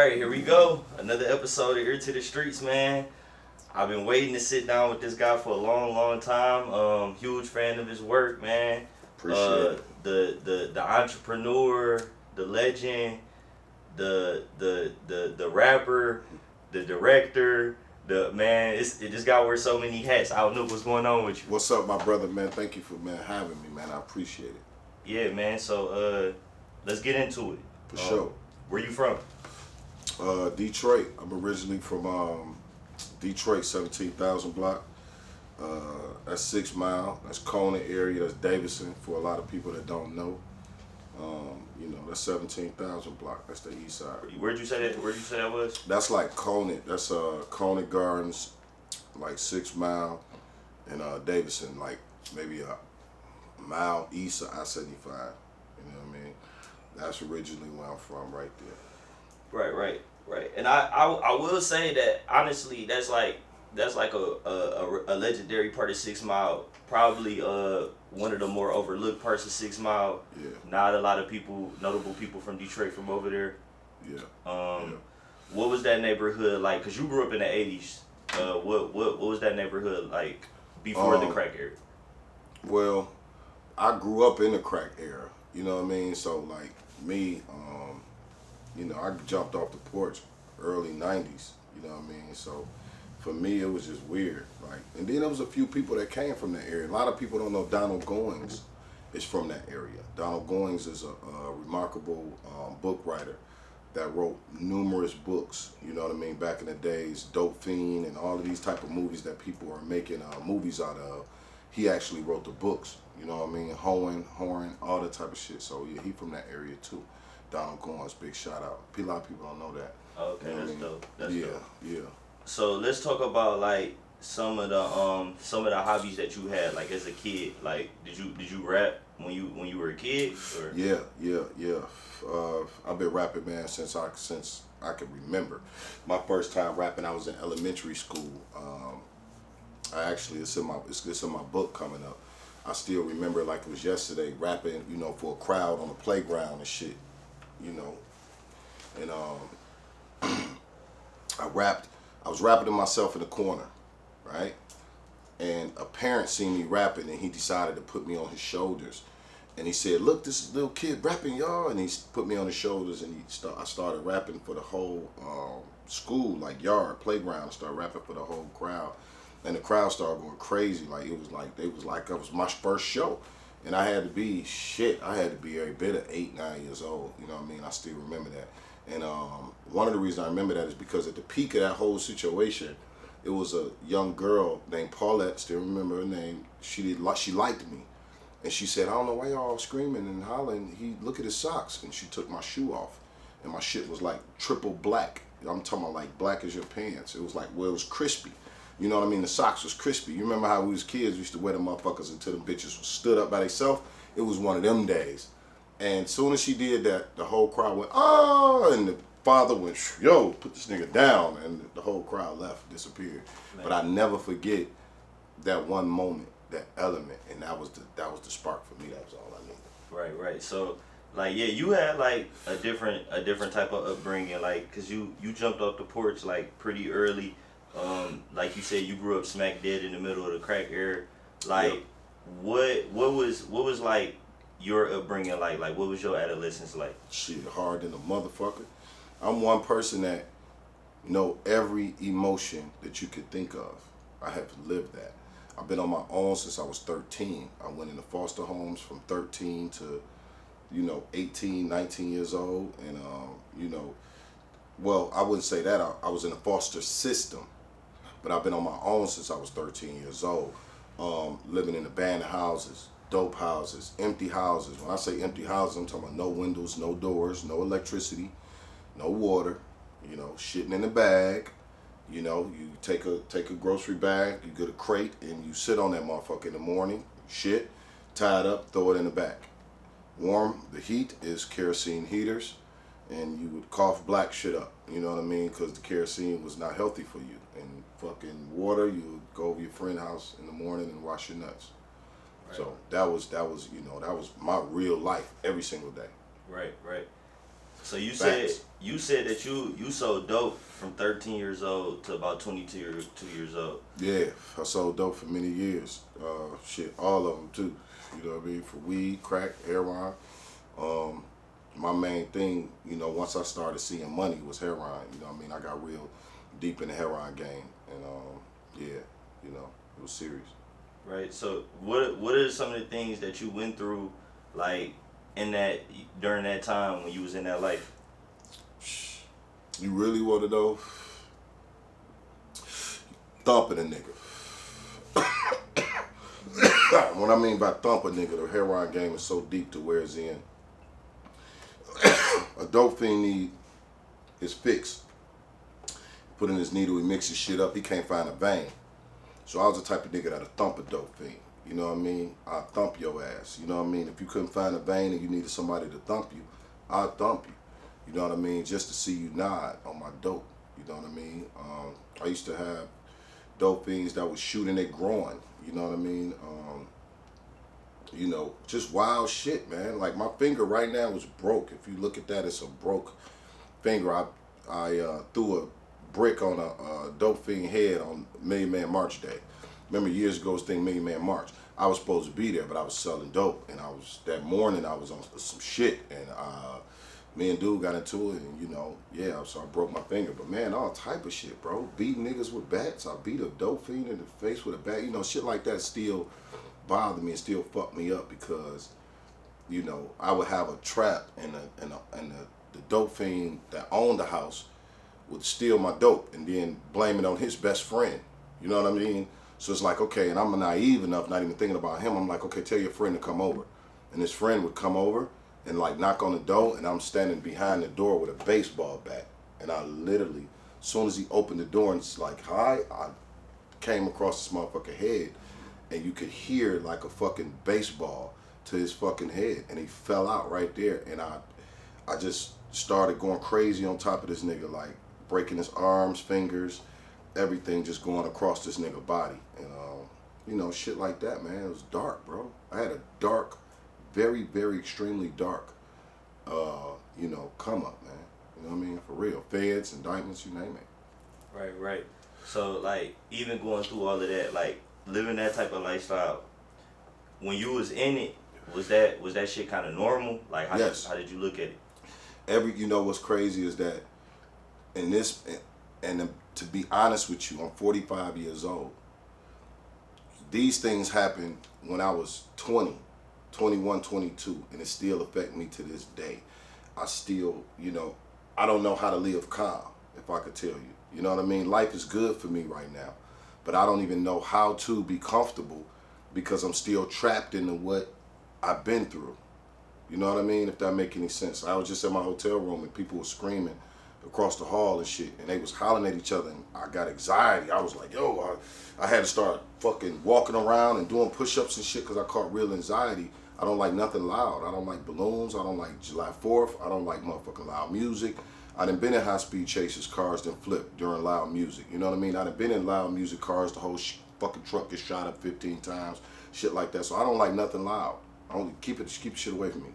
Alright, here we go. Another episode of Ear to the Streets, man. I've been waiting to sit down with this guy for a long time. Huge fan of his work, man. Appreciate it. The entrepreneur, the legend, the rapper, the director, it just got wear so many hats. I don't know what's going on with you. What's up, my brother, man? Thank you for having me, man. I appreciate it. Yeah, man. So let's get into it. For sure. Where you from? Detroit. I'm originally from Detroit, 17,000 block. That's 6 Mile. That's Conant area. That's Davidson for a lot of people that don't know. That's 17,000 block. That's the Eastside. Where'd you say that was? That's like Conant. That's Conant Gardens, like 6 Mile, and Davidson, like maybe a mile east of I-75. You know what I mean? That's originally where I'm from, right there. Right. And I will say that honestly, that's like a legendary part of 6 Mile. Probably one of the more overlooked parts of 6 Mile. Yeah. Not a lot of notable people from Detroit from over there. Yeah. What was that neighborhood like? Cause you grew up in the '80s. What was that neighborhood like before the crack era? Well, I grew up in the crack era. You know what I mean? So like me, I jumped off the porch early 90s, you know what I mean? So for me, it was just weird. Like, and then there was a few people that came from that area. A lot of people don't know Donald Goings is from that area. Donald Goings is a remarkable book writer that wrote numerous books, you know what I mean, back in the days, Dope Fiend and all of these type of movies that people are making movies out of. He actually wrote the books, you know what I mean, Horn, all that type of shit. So yeah, he from that area too. Donald Goins, big shout out. A lot of people don't know that. Okay, you know that's dope. That's dope. Yeah. So let's talk about like some of the hobbies that you had like as a kid. Like did you rap when you were a kid? Or? Yeah. I've been rapping, man, since I can remember. My first time rapping, I was in elementary school. It's in my book coming up. I still remember it like it was yesterday, rapping, for a crowd on the playground and shit, and I was rapping to myself in the corner, right? And a parent seen me rapping and he decided to put me on his shoulders. And he said, look, this is little kid rapping, y'all. And he put me on his shoulders and I started rapping for the whole school, like yard, playground. I started rapping for the whole crowd. And the crowd started going crazy. Like it was my first show. And I had to be every bit of 8, 9 years old. You know what I mean? I still remember that. And one of the reasons I remember that is because at the peak of that whole situation, it was a young girl named Paulette, still remember her name. She liked me. And she said, I don't know why y'all screaming and hollering. Look at his socks. And she took my shoe off. And my shit was like triple black. I'm talking about like black as your pants. It was like, it was crispy. You know what I mean? The socks was crispy. You remember how we was kids, we used to wear them motherfuckers until them bitches stood up by themselves? It was one of them days. And as soon as she did that, the whole crowd went, oh, and the father went, yo, put this nigga down. And the whole crowd disappeared. Man. But I never forget that one moment, that element, and that was the spark for me. That was all I needed. Right. So, like, yeah, you had like a different type of upbringing, like, cause you jumped off the porch like pretty early. Like you said, you grew up smack dead in the middle of the crack era. Like, yep. What was like your upbringing like? Like, what was your adolescence like? Shit, hard than a motherfucker. I'm one person that know every emotion that you could think of. I have lived that. I've been on my own since I was 13. I went into foster homes from 13 to, 18, 19 years old. And, well, I wouldn't say that. I was in a foster system. But I've been on my own since I was 13 years old. Living in abandoned houses, dope houses, empty houses. When I say empty houses, I'm talking about no windows, no doors, no electricity, no water, shitting in the bag. You take a grocery bag, you get a crate, and you sit on that motherfucker in the morning, shit, tie it up, throw it in the back. Warm, the heat is kerosene heaters, and you would cough black shit up, you know what I mean? Because the kerosene was not healthy for you. And fucking water, you would go over your friend's house in the morning and wash your nuts. Right. So that was my real life every single day. Right. So you Facts. said that you sold dope from 13 years old to about 2 years old. Yeah, I sold dope for many years. Shit, all of them too. You know what I mean? For weed, crack, heroin. My main thing, you know, once I started seeing money was heroin. You know what I mean? I got real deep in the heroin game, and yeah, you know, it was serious. Right. So what are some of the things that you went through, like in that during that time when you was in that life? You really want to know? Thumping a nigga. What I mean by thump a nigga, the heroin game is so deep to where it's in. A dope fiend need his fix. Put in his needle, he mixes shit up, he can't find a vein. So I was the type of nigga that'll thump a dope fiend. You know what I mean? I'll thump your ass. You know what I mean? If you couldn't find a vein and you needed somebody to thump you, I'll thump you. You know what I mean? Just to see you nod on my dope. You know what I mean? I used to have dope fiends that was shooting their groin. You know what I mean? You know, just wild shit, man. Like my finger right now is broke. If you look at that, it's a broke finger. I threw a brick on a dope fiend head on Million Man March Day. Remember years ago, this thing Million Man March. I was supposed to be there, but I was selling dope, and that morning I was on some shit, and me and dude got into it, and you know, yeah, so I broke my finger. But man, all type of shit, bro. Beat niggas with bats. I beat a dope fiend in the face with a bat. You know, shit like that still bothered me and still fucked me up because, you know, I would have a trap and the dope fiend that owned the house would steal my dope and then blame it on his best friend. You know what I mean? So it's like, okay, and I'm naive enough, not even thinking about him. I'm like, okay, tell your friend to come over. And his friend would come over and like knock on the door, and I'm standing behind the door with a baseball bat. And I literally, as soon as he opened the door and it's like, hi, I came across this motherfucker head, and you could hear like a fucking baseball to his fucking head, and he fell out right there. And I just started going crazy on top of this nigga, like breaking his arms, fingers, everything just going across this nigga body. And you know, shit like that, man. It was dark, bro. I had a dark, very, very extremely dark, you know, come up, man. You know what I mean? For real. Feds, indictments, you name it. Right, right. So like even going through all of that, like living that type of lifestyle, when you was in it, was that shit kind of normal? Like how Yes. how did you look at it? You know what's crazy is that in this, and to be honest with you, I'm 45 years old. These things happened when I was 20, 21, 22, and it still affect me to this day. I still, you know, I don't know how to live calm, if I could tell you. You know what I mean? Life is good for me right now, but I don't even know how to be comfortable because I'm still trapped into what I've been through. You know what I mean? If that make any sense. I was just in my hotel room and people were screaming across the hall and shit, and they was hollering at each other, and I got anxiety. I was like, yo, I had to start fucking walking around and doing push-ups and shit because I caught real anxiety. I don't like nothing loud. I don't like balloons. I don't like July 4th. I don't like motherfucking loud music. I done been in high-speed chases, cars done flipped during loud music. You know what I mean? I done been in loud music cars, the whole fucking truck gets shot up 15 times, shit like that. So I don't like nothing loud. I don't keep shit away from me.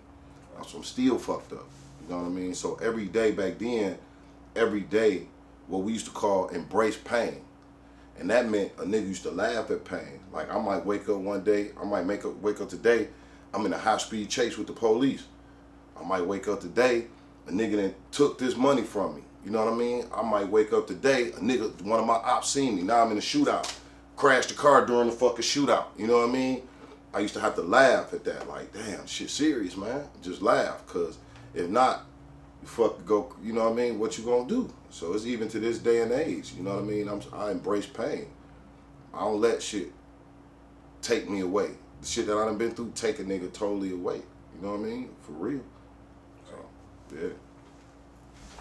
So I'm still fucked up. You know what I mean? So every day back then, every day, what we used to call embrace pain. And that meant a nigga used to laugh at pain. Like I might wake up one day, I might wake up today, I'm in a high speed chase with the police. I might wake up today, a nigga that took this money from me. You know what I mean? I might wake up today, a nigga, one of my ops seen me, now I'm in a shootout. Crashed the car during the fucking shootout. You know what I mean? I used to have to laugh at that, like, damn, shit serious, man. Just laugh, cause if not, you fuck go, you know what I mean? What you gonna do? So it's even to this day and age, you know what I mean? I embrace pain. I don't let shit take me away. The shit that I done been through take a nigga totally away. You know what I mean? For real. So, yeah.